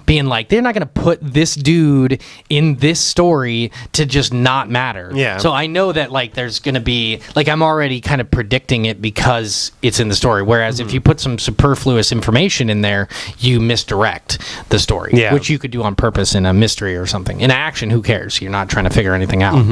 being like, they're not going to put this dude in this story to just not matter. Yeah. So I know that like there's going to be like, I'm already kind of predicting it because it's in the story. Whereas if you put some superfluous information in there, you misdirect the story, which you could do on purpose in a mystery or something. In action, who cares? You're not trying to figure anything out.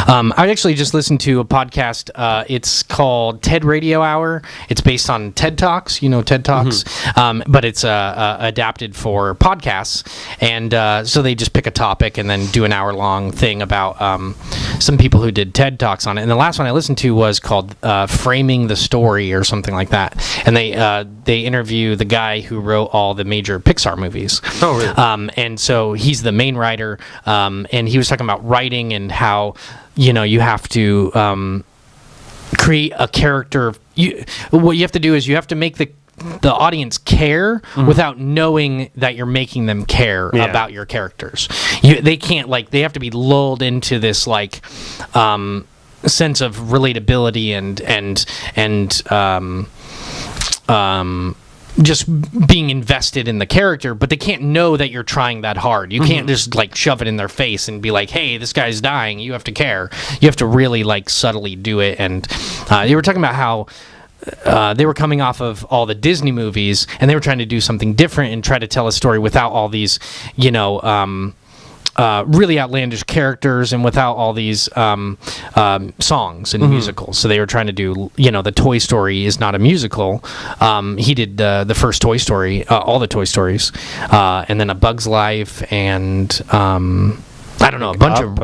I actually just listened to a podcast. It's called TED Radio Hour. It's based on TED Talks, TED Talks, but it's adapted for podcasts. And so they just pick a topic and then do an hour-long thing about some people who did TED Talks on it. And the last one I listened to was called Framing the Story or something like that. And they interview the guy who wrote all the major Pixar movies. Oh, really? And so he's the main writer, and he was talking about writing and how, you have to create a character. What you have to do is you have to make the audience care without knowing that you're making them care about your characters. They can't they have to be lulled into this sense of relatability and just being invested in the character, but they can't know that you're trying that hard. You can't just shove it in their face and be like, hey, this guy's dying, you have to care. You have to really subtly do it. And they were talking about how they were coming off of all the Disney movies, and they were trying to do something different and try to tell a story without all these, really outlandish characters and without all these songs and musicals. So they were trying to do, the Toy Story is not a musical. He did the first Toy Story, all the Toy Stories, and then A Bug's Life, and I don't know, a bunch of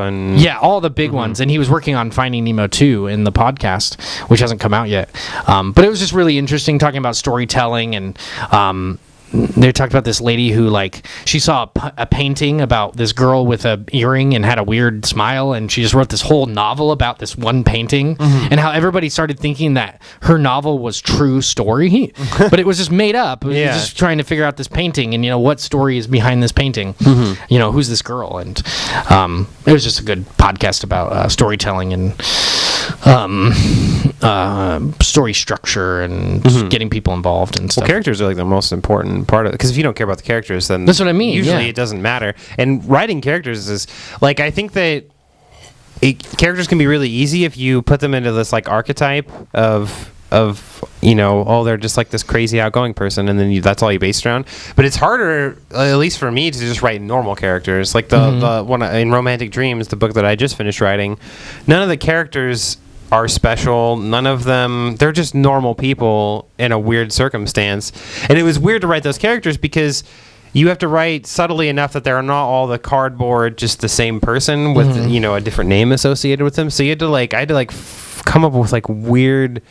all the big ones. And he was working on Finding Nemo 2 in the podcast, which hasn't come out yet. But it was just really interesting talking about storytelling. And they talked about this lady who she saw a painting about this girl with a earring and had a weird smile, and she just wrote this whole novel about this one painting, and how everybody started thinking that her novel was true story, but it was just made up. It was just trying to figure out this painting and what story is behind this painting. Who's this girl? And it was just a good podcast about storytelling and story structure and getting people involved and stuff. Well, characters are the most important part of it, because if you don't care about the characters, then that's what I mean. Usually it doesn't matter. And writing characters is I think that characters can be really easy if you put them into this archetype of they're just this crazy outgoing person, and then that's all you base it around. But it's harder, at least for me, to just write normal characters. The one in Romantic Dreams, the book that I just finished writing, none of the characters are special. None of them, they're just normal people in a weird circumstance. And it was weird to write those characters because you have to write subtly enough that they're not all the cardboard, just the same person with a different name associated with them. So you had to I had to come up with weird,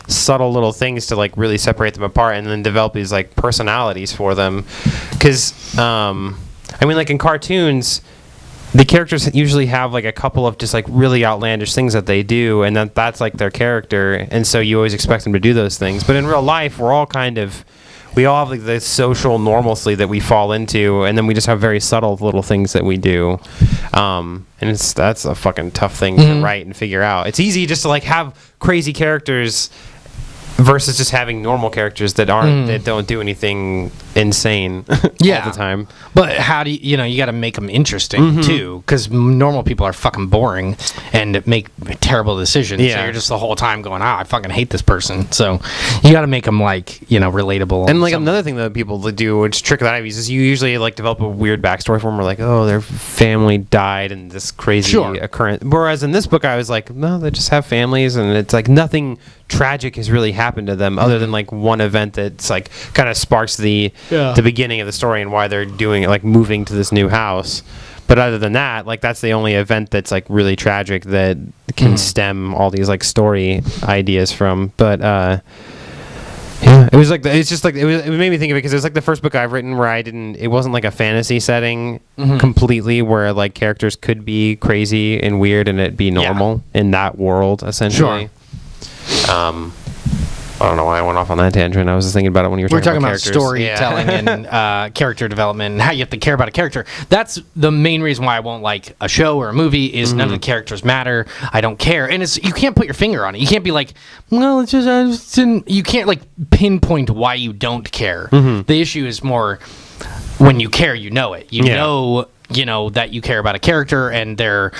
subtle little things to really separate them apart, and then develop these personalities for them. Because in cartoons, the characters usually have a couple of just really outlandish things that they do, and that's their character, and so you always expect them to do those things. But in real life, we all have the social normalcy that we fall into, and then we just have very subtle little things that we do, and that's a fucking tough thing to write and figure out. It's easy just to have crazy characters versus just having normal characters that don't do anything insane all the time. But how do you got to make them interesting too, because normal people are fucking boring and make terrible decisions. So you're just the whole time going, I fucking hate this person. So you got to make them relatable. And another thing that people do, which trick that I've used, is you usually develop a weird backstory for them, where their family died in this crazy occurrence. Whereas in this book, I was no, they just have families, and it's nothing tragic has really happened to them other than one event that's kind of sparks the beginning of the story and why they're doing it, moving to this new house. But other than that, that's the only event that's really tragic that can stem all these story ideas from. But it was it's just it made me think of it because it was the first book I've written where it wasn't a fantasy setting completely, where characters could be crazy and weird and it be normal in that world essentially. I don't know why I went off on that tangent. I was just thinking about it when you were talking about storytelling and character development and how you have to care about a character. That's the main reason why I won't like a show or a movie is none of the characters matter. I don't care. And you can't put your finger on it. You can't be well, it's just, you can't pinpoint why you don't care. The issue is more when you care, you know it. You Yeah. know, that you care about a character, and they're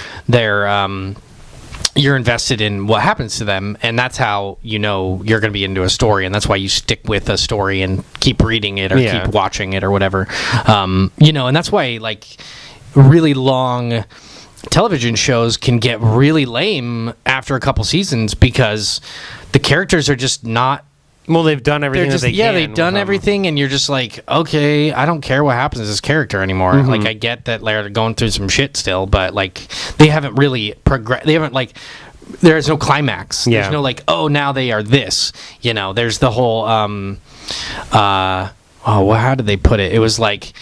you're invested in what happens to them, and that's how you're going to be into a story, and that's why you stick with a story and keep reading it or keep watching it or whatever. And that's why like really long television shows can get really lame after a couple seasons because the characters are just not. Well, they've done everything that they can. They've done everything, and you're just like, okay, I don't care what happens to this character anymore. Mm-hmm. Like, I get that they're going through some shit still, but like, they haven't really progressed. They haven't like. There's no climax. Yeah. There's no like, oh, now they are this. There's the whole. How did they put it? It was like,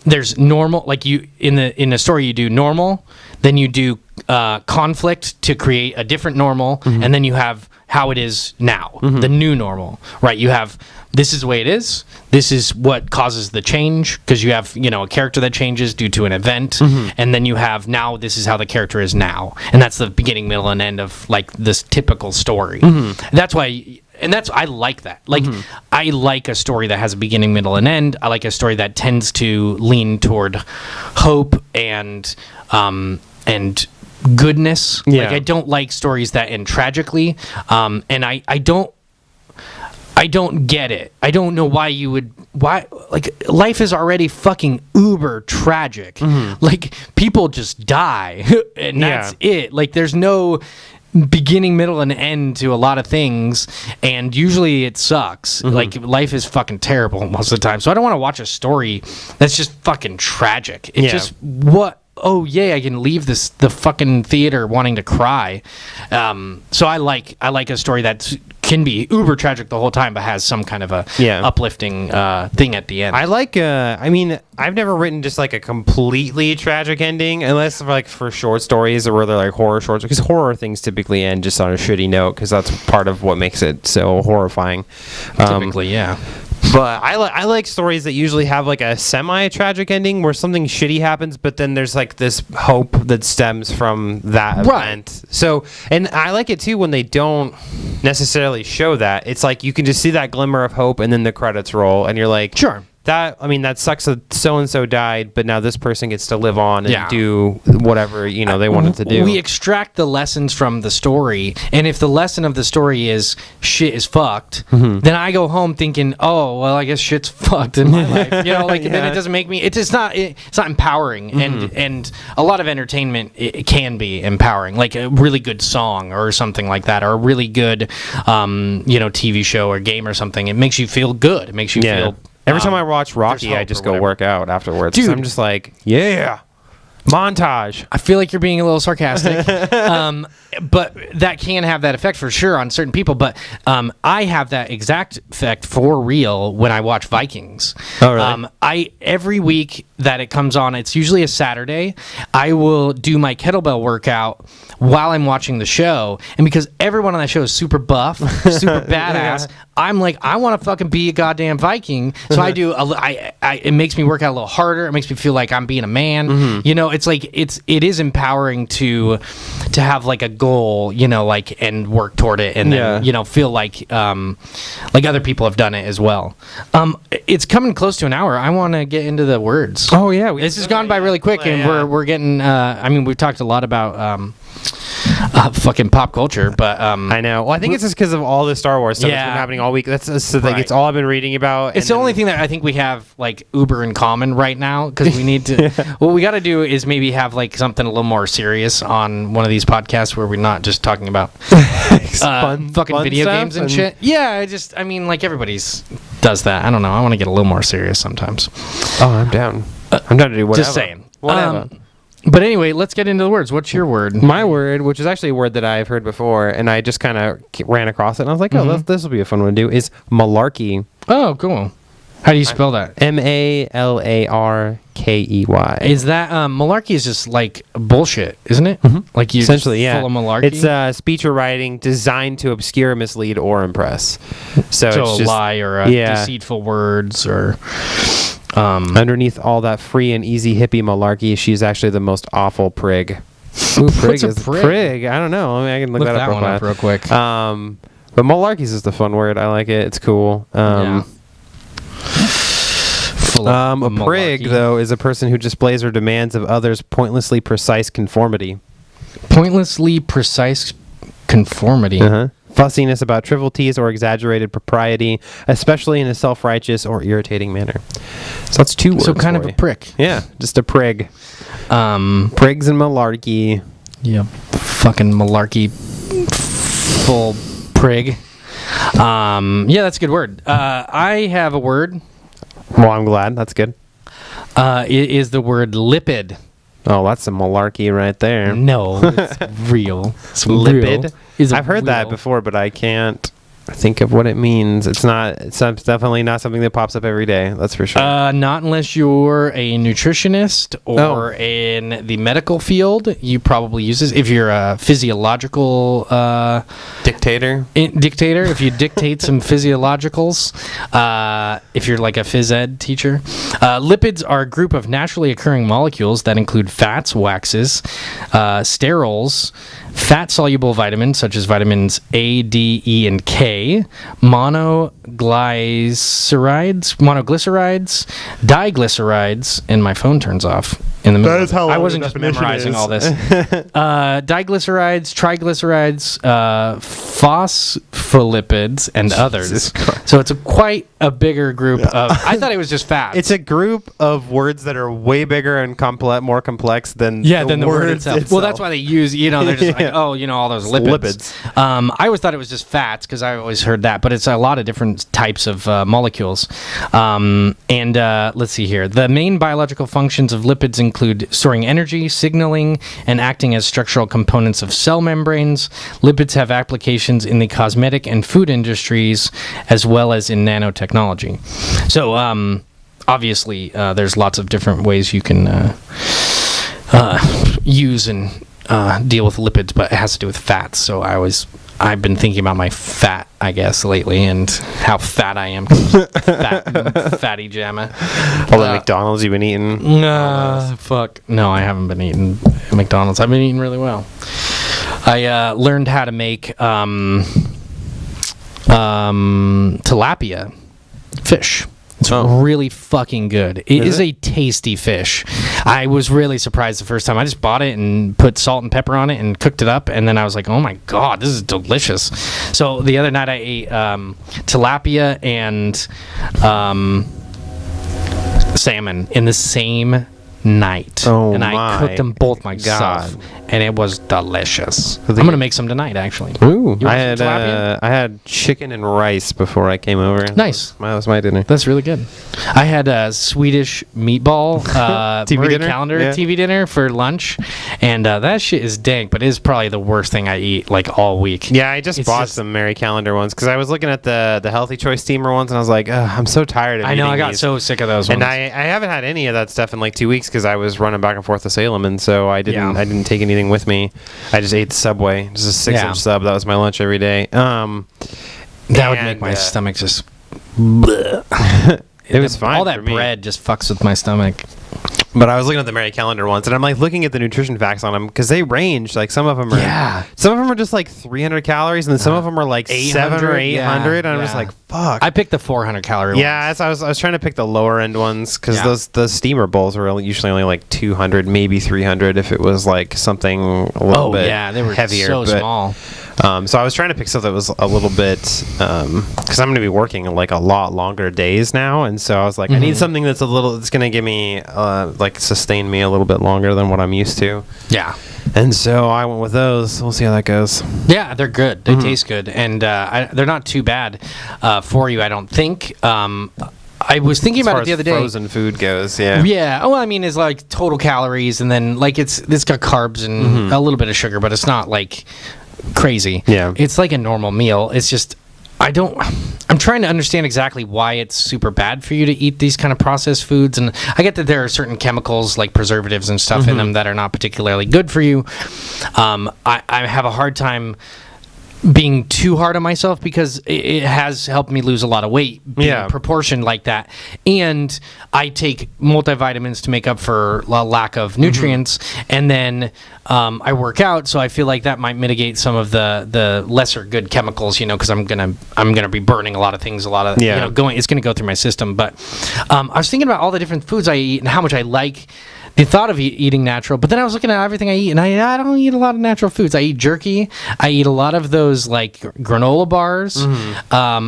there's normal. Like you in a story, you do normal, then you do conflict to create a different normal, Mm-hmm. and then you have how it is now, the new normal, right? You have this is the way it is. This is what causes the change because you have a character that changes due to an event, and then you have now this is how the character is now, and that's the beginning, middle, and end of like this typical story. That's why. And I like that. Like, I like a story that has a beginning, middle, and end. I like a story that tends to lean toward hope and goodness. Yeah. Like, I don't like stories that end tragically. And I don't get it. I don't know why like life is already fucking uber tragic. Like people just die and that's it. Like there's no beginning, middle, and end to a lot of things, and usually it sucks. Like life is fucking terrible most of the time. So I don't want to watch a story that's just fucking tragic. It's just oh yay, I can leave the fucking theater wanting to cry. So I like a story that can be uber tragic the whole time, but has some kind of a uplifting thing at the end. I like. I mean, I've never written just like a completely tragic ending, unless like for short stories or where they're like horror shorts, because horror things typically end just on a shitty note, because that's part of what makes it so horrifying. Typically, yeah. But I like stories that usually have like a semi-tragic ending where something shitty happens, but then there's like this hope that stems from that event. So, and I like it too when they don't necessarily show that. It's like you can just see that glimmer of hope, and then the credits roll, and you're like, sure. That sucks that so-and-so died, but now this person gets to live on and do whatever, they wanted to do. We extract the lessons from the story, and if the lesson of the story is shit is fucked, then I go home thinking, oh, well, I guess shit's fucked in my life. Then it doesn't make me, it's not empowering, and a lot of entertainment, it can be empowering, like a really good song or something like that, or a really good, TV show or game or something. It makes you feel good. It makes you feel... Every time I watch Rocky, I just go work out afterwards. Dude. I'm just like, yeah, montage. I feel like you're being a little sarcastic, but that can have that effect for sure on certain people. But I have that exact effect for real when I watch Vikings. Oh, really? Every week that it comes on, it's usually a Saturday, I will do my kettlebell workout while I'm watching the show. And because everyone on that show is super buff, super badass, I'm like, I want to fucking be a goddamn Viking. So I do. It makes me work out a little harder. It makes me feel like I'm being a man. It's like it is empowering to have like a goal, and work toward it, and then feel like other people have done it as well. It's coming close to an hour. I want to get into the words. Oh yeah, this has gone by really quick, and we're getting. We've talked a lot about fucking pop culture, but I know. Well, I think it's just because of all the Star Wars stuff that's been happening all week. That's it's all I've been reading about. It's the only thing that I think we have like uber in common right now, because we need to. What we got to do is maybe have like something a little more serious on one of these podcasts where we're not just talking about fucking video games and shit. Yeah, like everybody's does that. I don't know. I want to get a little more serious sometimes. Oh, I'm down. I'm down to do whatever. Just saying. Whatever. But anyway, let's get into the words. What's your word? My word, which is actually a word that I've heard before, and I just kind of ran across it, and I was like, oh, this will be a fun one to do, is Malarkey. Oh, cool. How do you spell that? Malarkey. Is that, Malarkey is just like bullshit, isn't it? Like you essentially, full of malarkey? It's speech or writing designed to obscure, mislead, or impress. So it's a just, lie or deceitful words or... underneath all that free and easy hippie malarkey, she's actually the most awful prig. Ooh, What's a prig? Prig? I don't know. I can look that one up real quick. But malarkey's just a fun word. I like it. It's cool. full of A prig, malarkey. though, is a person who displays or demands of others pointlessly precise conformity. Pointlessly precise conformity. Fussiness about trivialities or exaggerated propriety, especially in a self-righteous or irritating manner. So that's 2 words. So kind of for a you. prick. Yeah, just a prig. Prigs and malarkey. Yeah, fucking malarkey, full prig. Yeah, that's a good word. I have a word. Well, I'm glad. That's good. It is the word lipid. Oh, that's some malarkey right there. No, it's real. It's Lipid? real. Is I've heard that real. before, but I can't think of what it means. It's definitely not something that pops up every day. That's for sure. Not unless you're a nutritionist or in the medical field. You probably use this. If you're a physiological Dictator. dictator, if you dictate some physiologicals, if you're like a phys ed teacher. Lipids are a group of naturally occurring molecules that include fats, waxes, sterols, fat-soluble vitamins such as vitamins A, D, E, and K, monoglycerides, diglycerides, and my phone turns off in the middle. That is how long I the wasn't just definition memorizing is. all this. Diglycerides, triglycerides, phospholipids, and others. Christ. So it's quite a bigger group of. I thought it was just fats. It's a group of words that are way bigger and more complex than than the word words itself. Well, that's why they use, they're just Yeah. like, oh, all those lipids. I always thought it was just fats because I always heard that, but it's a lot of different types of molecules. Let's see here. The main biological functions of lipids include storing energy, signaling, and acting as structural components of cell membranes. Lipids have applications in the cosmetic and food industries as well as in nanotechnology. So, obviously, there's lots of different ways you can use and deal with lipids, but it has to do with fats. So I've been thinking about my fat, I guess, lately, and how fat I am. Fatty jamma. All the McDonald's you've been eating. Fuck. No, I haven't been eating McDonald's. I've been eating really well. I learned how to make tilapia fish. It's really fucking good. It is a tasty fish. I was really surprised the first time. I just bought it and put salt and pepper on it and cooked it up, and then I was like, oh my god, this is delicious. So the other night I ate tilapia and salmon in the same night. Oh and I cooked them both myself. God. And it was delicious. So I'm going to make some tonight, actually. Ooh, You I want some tilapia? had chicken and rice before I came over. Nice. That was my dinner. That's really good. I had a Swedish meatball TV Marie dinner? Calendar Yeah. TV dinner for lunch, and that shit is dank, but it is probably the worst thing I eat like all week. Yeah, I just It's bought just- some Mary Calendar ones because I was looking at the Healthy Choice steamer ones, and I was like, I'm so tired of I know. eating I got these. so sick of those And ones. I haven't had any of that stuff in like 2 weeks because I was running back and forth to Salem, and so I didn't take anything with me. I just ate the Subway, just a 6-inch sub. That was my lunch every day. That would make my stomach just. It was fine All that for me. bread just fucks with my stomach. But I was looking at the Mary Calendar ones, and I'm like looking at the nutrition facts on them because they range. Like some of them are just like 300 calories, and then some of them are like 700 or 800. And I'm just like, fuck. I picked the 400 calorie Yeah, ones. so I was trying to pick the lower end ones because Yeah. the steamer bowls were usually only like 200, maybe 300 if it was like something a little bit they were heavier. so but, small. So I was trying to pick stuff that was a little bit because I'm going to be working like a lot longer days now, and so I was like, I need something that's that's going to give me like sustain me a little bit longer than what I'm used to. Yeah. And so I went with those. We'll see how that goes. Yeah, they're good. They taste good, and they're not too bad for you, I don't think. I was thinking As about far it the as other day. frozen food goes, yeah. Yeah. Oh, I mean, it's like total calories, and then like it's got carbs and a little bit of sugar, but it's not like crazy. Yeah. It's like a normal meal. It's just I'm trying to understand exactly why it's super bad for you to eat these kind of processed foods, and I get that there are certain chemicals like preservatives and stuff in them that are not particularly good for you. I have a hard time being too hard on myself, because it has helped me lose a lot of weight being proportioned like that. And I take multivitamins to make up for a lack of nutrients, and then I work out, so I feel like that might mitigate some of the lesser good chemicals, because I'm gonna be burning a lot of things, it's gonna go through my system. But I was thinking about all the different foods I eat and how much I like the thought of eating natural, but then I was looking at everything I eat, and I don't eat a lot of natural foods. I eat jerky. I eat a lot of those like granola bars.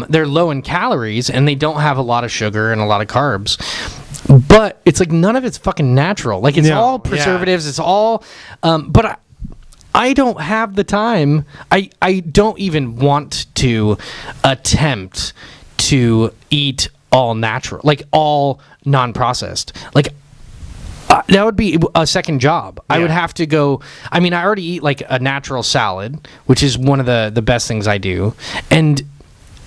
They're low in calories, and they don't have a lot of sugar and a lot of carbs. But it's like none of it's fucking natural. Like it's all preservatives. It's all. But I don't have the time. I don't even want to attempt to eat all natural, like all non-processed. Like. That would be a second job. I would have to go. I mean, I already eat like a natural salad, which is one of the best things I do, and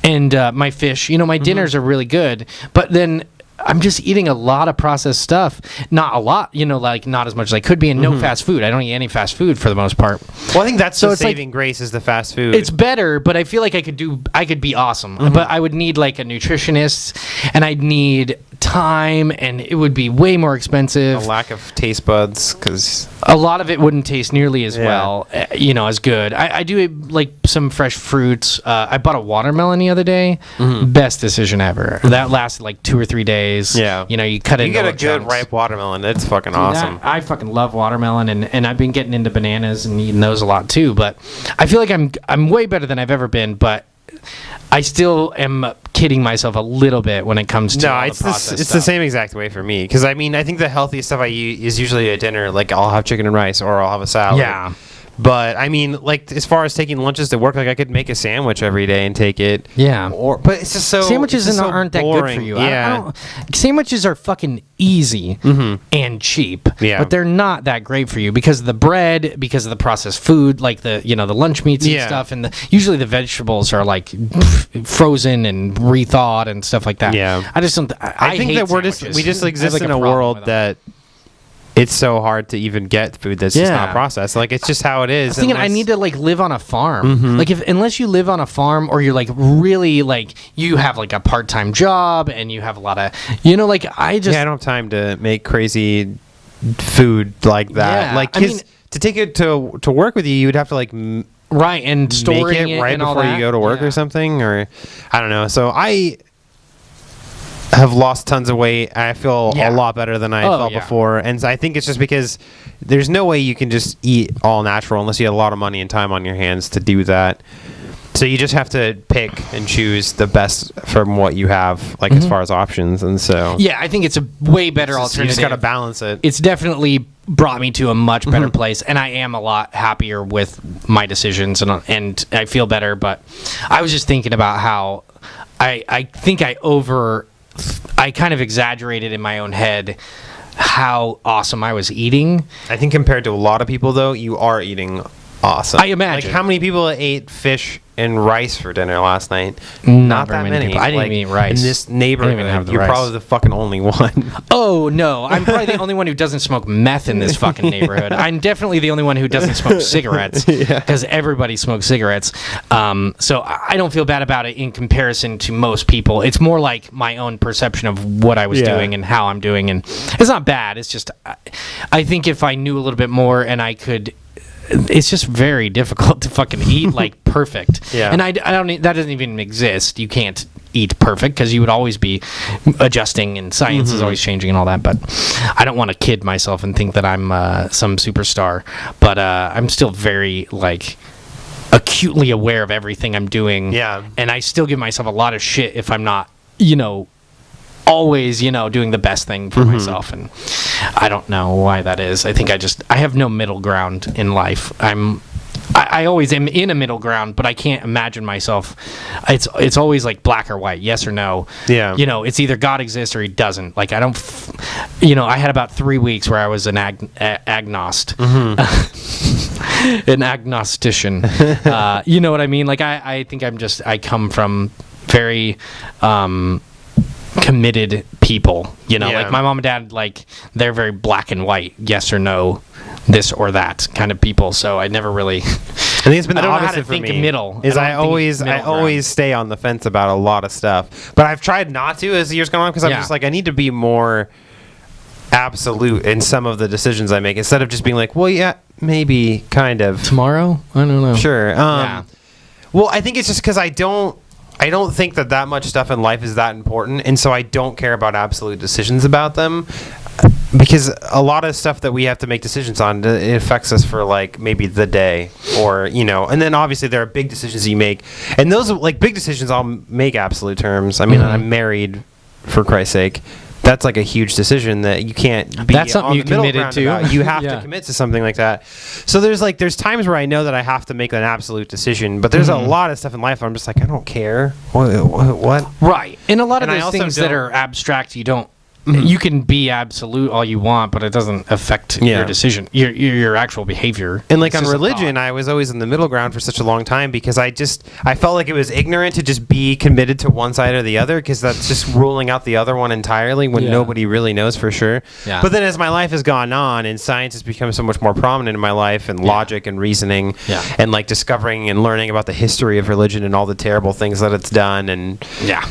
my fish. My dinners are really good, but then I'm just eating a lot of processed stuff. Not a lot, like not as much as I could be, and no fast food. I don't eat any fast food for the most part. Well, I think that's the saving grace is the fast food. It's better, but I feel like I could be awesome. But I would need like a nutritionist, and I'd need time, and it would be way more expensive. A lack of taste buds, because a lot of it wouldn't taste nearly as well, as good. I do like some fresh fruits. I bought a watermelon the other day. Best decision ever. That lasted like 2 or 3 days. Yeah. You cut it. You get a good ripe watermelon. It's fucking awesome. I fucking love watermelon, and I've been getting into bananas and eating those a lot too. But I feel like I'm way better than I've ever been. But I still am kidding myself a little bit when it comes to it's the same exact way for me, because I think the healthiest stuff I eat is usually a dinner. Like I'll have chicken and rice, or I'll have a salad. Yeah. But like as far as taking lunches to work, like I could make a sandwich every day and take it. Yeah. But it's just so sandwiches aren't that good for you. Yeah. Sandwiches are fucking easy and cheap. Yeah. But they're not that great for you because of the bread, because of the processed food, like the the lunch meats and stuff, and usually the vegetables are like frozen and rethawed and stuff like that. Yeah. I just don't. I think hate that we just exist in a world that. It's so hard to even get food that's just not processed. Like it's just how it is. I'm thinking I need to like live on a farm. Like unless you live on a farm, or you're like really like you have like a part-time job and you have a lot of like I don't have time to make crazy food like that. Like to take it to work with you, you would have to like right and storing it right and before all you go to work or something, or I don't know. So I have lost tons of weight. I feel a lot better than I felt before, and I think it's just because there's no way you can just eat all natural unless you have a lot of money and time on your hands to do that. So you just have to pick and choose the best from what you have, like as far as options. And so I think it's a way better alternative. You just got to balance it. It's definitely brought me to a much better place, and I am a lot happier with my decisions, and I feel better. But I was just thinking about how I think I kind of exaggerated in my own head how awesome I was eating. I think compared to a lot of people, though, you are eating awesome. I imagine. Like how many people ate fish and rice for dinner last night? Not that many people. I didn't eat rice. In this neighborhood, you're probably the fucking only one. Oh, no. I'm probably the only one who doesn't smoke meth in this fucking neighborhood. I'm definitely the only one who doesn't smoke cigarettes, because everybody smokes cigarettes. So I don't feel bad about it in comparison to most people. It's more like my own perception of what I was doing and how I'm doing. And it's not bad. It's just, I think if I knew a little bit more and I could... It's just very difficult to fucking eat like perfect. And I don't. That doesn't even exist. You can't eat perfect because you would always be adjusting, and science is always changing and all that. But I don't want to kid myself and think that I'm some superstar. But I'm still very like acutely aware of everything I'm doing. And I still give myself a lot of shit if I'm not, always, doing the best thing for myself, and I don't know why that is. I think I have no middle ground in life. I always am in a middle ground, but I can't imagine myself. It's always like black or white, yes or no. It's either God exists or he doesn't. Like I don't, I had about 3 weeks where I was an agnost. An agnostician. You know what I mean? Like I think I come from very committed people, like my mom and dad, like they're very black and white, yes or no, this or that kind of people. So I never really think it's been the I don't know how opposite to for think me. middle. Is I don't think always middle ground. stay on the fence about a lot of stuff, but I've tried not to as the years go on because I'm Yeah. just like I need to be more absolute in some of the decisions I make instead of just being like, well, yeah, maybe, kind of. Tomorrow? I don't know. Sure. Yeah. Well, I think it's just because I don't think that much stuff in life is that important, and so I don't care about absolute decisions about them. Because a lot of stuff that we have to make decisions on, it affects us for like maybe the day or, and then obviously there are big decisions you make. And those like big decisions I'll make absolute terms. I mean, I'm married, for Christ's sake. That's like a huge decision that you can't be That's something on you the middle committed ground to. about. You have Yeah. to commit to something like that. So there's times where I know that I have to make an absolute decision, but there's a lot of stuff in life where I'm just like, I don't care. What? Right. And a lot of And I those also things that don't- are abstract, you don't. You can be absolute all you want, but it doesn't affect Yeah. your decision, your actual behavior. And like It's on just a religion, thought. I was always in the middle ground for such a long time because I felt like it was ignorant to just be committed to one side or the other because that's just ruling out the other one entirely when Yeah. nobody really knows for sure. Yeah. But then as my life has gone on and science has become so much more prominent in my life and logic and reasoning Yeah. and like discovering and learning about the history of religion and all the terrible things that it's done and Yeah.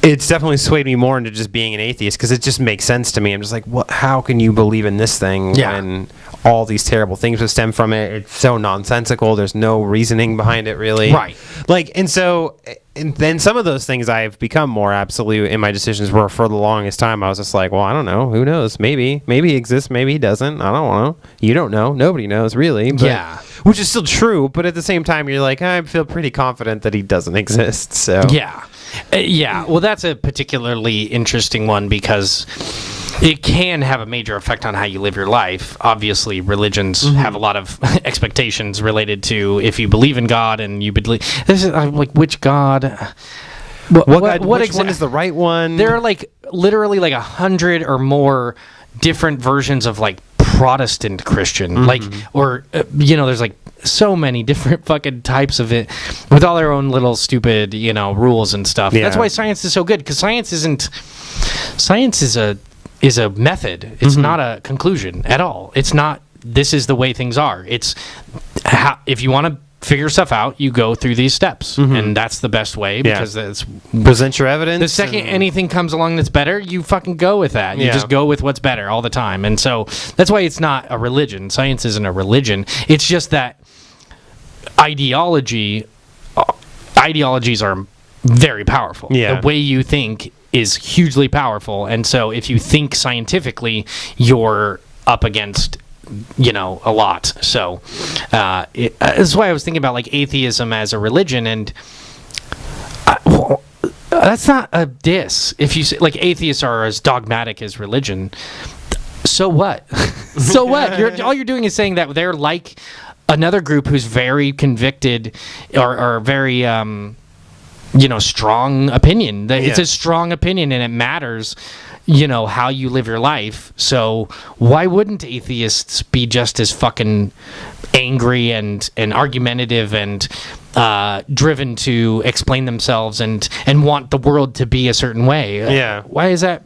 it's definitely swayed me more into just being an atheist because it just makes sense to me. I'm just like, what? How can you believe in this thing Yeah. when all these terrible things would stem from it? It's so nonsensical. There's no reasoning behind it, really. Right. Like, and so, and then some of those things I've become more absolute in my decisions. Where for the longest time I was just like, well, I don't know. Who knows? Maybe he exists. Maybe he doesn't. I don't know. You don't know. Nobody knows, really. But, Yeah. Which is still true, but at the same time, you're like, I feel pretty confident that he doesn't exist. So Yeah. Yeah. Well, that's a particularly interesting one because it can have a major effect on how you live your life. Obviously, religions have a lot of expectations related to if you believe in God and you believe. This is like which God. Which one is the right one? There are like literally like 100 or more different versions of like Protestant Christian, like, or there's like so many different fucking types of it with all their own little stupid rules and stuff. Yeah. That's why science is so good because science is a method. It's not a conclusion at all. It's not this is the way things are. It's how, if you want to figure stuff out, you go through these steps, and that's the best way because that's present your evidence. the second anything comes along that's better, you fucking go with that. You Yeah. just go with what's better all the time. And so that's why it's not a religion. Science isn't a religion. It's just that ideologies are very powerful. Yeah. The way you think is hugely powerful. And so if you think scientifically, you're up against a lot. So that's why I was thinking about like atheism as a religion, and that's not a diss. If you say like atheists are as dogmatic as religion, so what? So what? All you're doing is saying that they're like another group who's very convicted or very strong opinion. It's a strong opinion and it matters how you live your life. So why wouldn't atheists be just as fucking angry and argumentative and driven to explain themselves and want the world to be a certain way? Yeah. Why is that?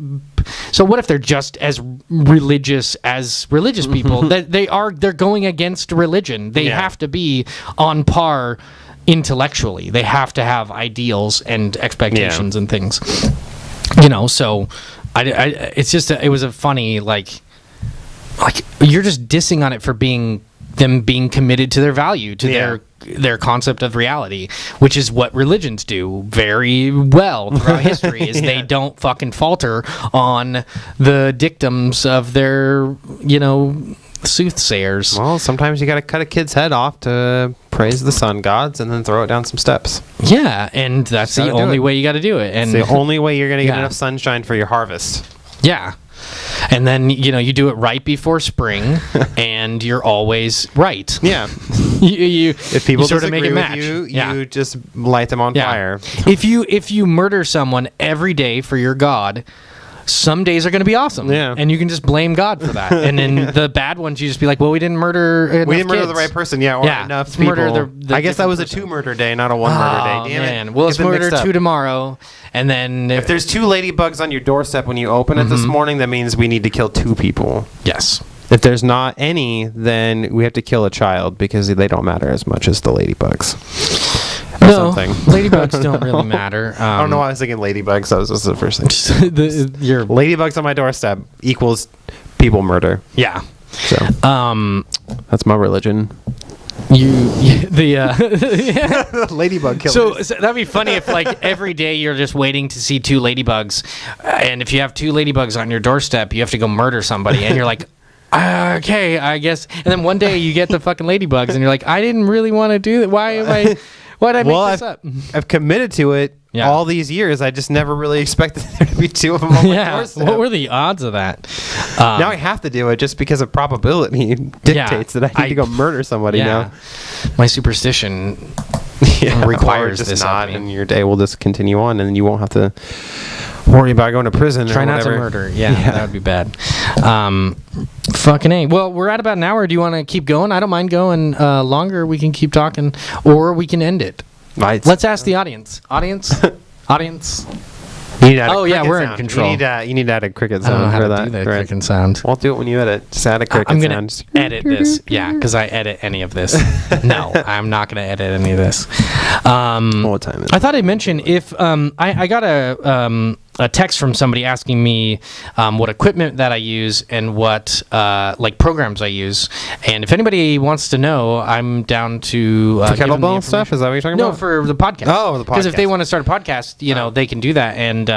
So what if they're just as religious people? That they're going against religion. They have to be on par intellectually. They have to have ideals and expectations and things. So it's just it was a funny like you're just dissing on it for being committed to their value, to their concept of reality, which is what religions do very well throughout history. Is they don't fucking falter on the dictums of their soothsayers. Well, sometimes you got to cut a kid's head off to praise the sun gods and then throw it down some steps. Yeah, and that's the only way you got to do it. And it's the only way you're going to get Yeah. enough sunshine for your harvest. yeah. And then you do it right before spring, and you're always right. Yeah. If People sort of disagree make a with match. you just light them on fire. If you murder someone every day for your god, some days are going to be awesome. Yeah. And you can just blame God for that. And then the bad ones, you just be like, well, we didn't murder enough We didn't murder kids. the right person, or enough people. Murder the I guess that was different a 2-murder day, not a 1-murder day. Damn man. it. Well, let's Get them murder mixed up. 2 tomorrow. And then... If there's 2 ladybugs on your doorstep when you open it this morning, that means we need to kill 2 people. Yes. If there's not any, then we have to kill a child because they don't matter as much as the ladybugs. Or No, something. ladybugs don't really matter. I don't know why I was thinking ladybugs. That was just the first thing. Your Ladybugs on my doorstep equals people murder. yeah. So that's my religion. Ladybug killers. So that'd be funny if like every day you're just waiting to see 2 ladybugs, and if you have 2 ladybugs on your doorstep, you have to go murder somebody, and you're like, okay, I guess. And then one day you get the fucking ladybugs, and you're like, I didn't really want to do that. Why did I make this up? I've committed to it all these years. I just never really expected there to be 2 of them on my doorstep. What were the odds of that? Now I have to do it just because of probability dictates that I need to go murder somebody now. My superstition requires just this not, of me. and your day will just continue on, and you won't have to worry about going to prison. Try or not to whatever. murder. Yeah, that would be bad. Fucking A. Well, we're at about an hour. Do you want to keep going? I don't mind going longer. We can keep talking, or we can end it. Let's ask the audience. Audience? You need to add a cricket we're sound. in control. You need to add a cricket I don't sound know how for to that. do that Right. cricket sound. Well, do it when you edit. Just add a cricket I'm going sound. to edit this. Yeah, because I edit any of this. No, I'm not going to edit any of this. What time is it? I thought I'd mention if I got a text from somebody asking me what equipment that I use and what like programs I use, and if anybody wants to know, I'm down to For give them the kettlebell stuff? Is that what you're talking No, about? for the podcast. Oh, the Because if podcast. they want to start a podcast, they can do that, and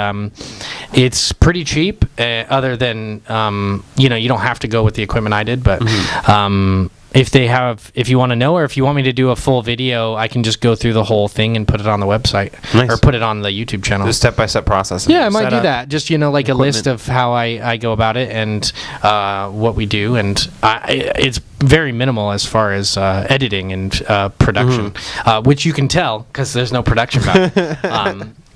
it's pretty cheap. Other than you don't have to go with the equipment I did, but. If you want to know, or if you want me to do a full video, I can just go through the whole thing and put it on the website or put it on the YouTube channel. The step-by-step process. Yeah, I might do that. Just like a list of how I go about it and what we do, and it's very minimal as far as editing and production, which you can tell because there's no production value.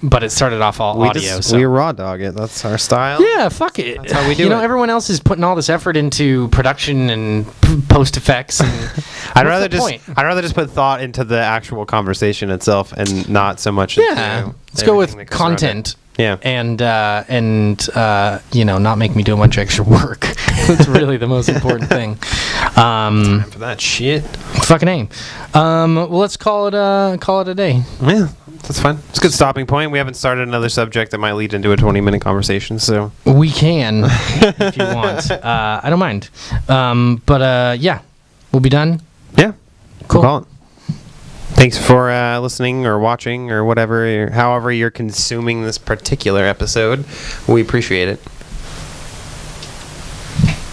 But it started off all audio. We raw dog it. That's our style. Yeah, fuck it. That's how we do it. Everyone else is putting all this effort into production and post effects. And I'd rather just put thought into the actual conversation itself and not so much. Let's go with content. Yeah, and not make me do a bunch of extra work. That's really the most important thing. Time for that shit. Fucking aim. Well, let's call it a day. Yeah, that's fine. It's a good stopping point. We haven't started another subject that might lead into a 20-minute conversation, so we can if you want. I don't mind. But we'll be done. Yeah, cool. We'll call it. Thanks for listening or watching or whatever, however you're consuming this particular episode. We appreciate it.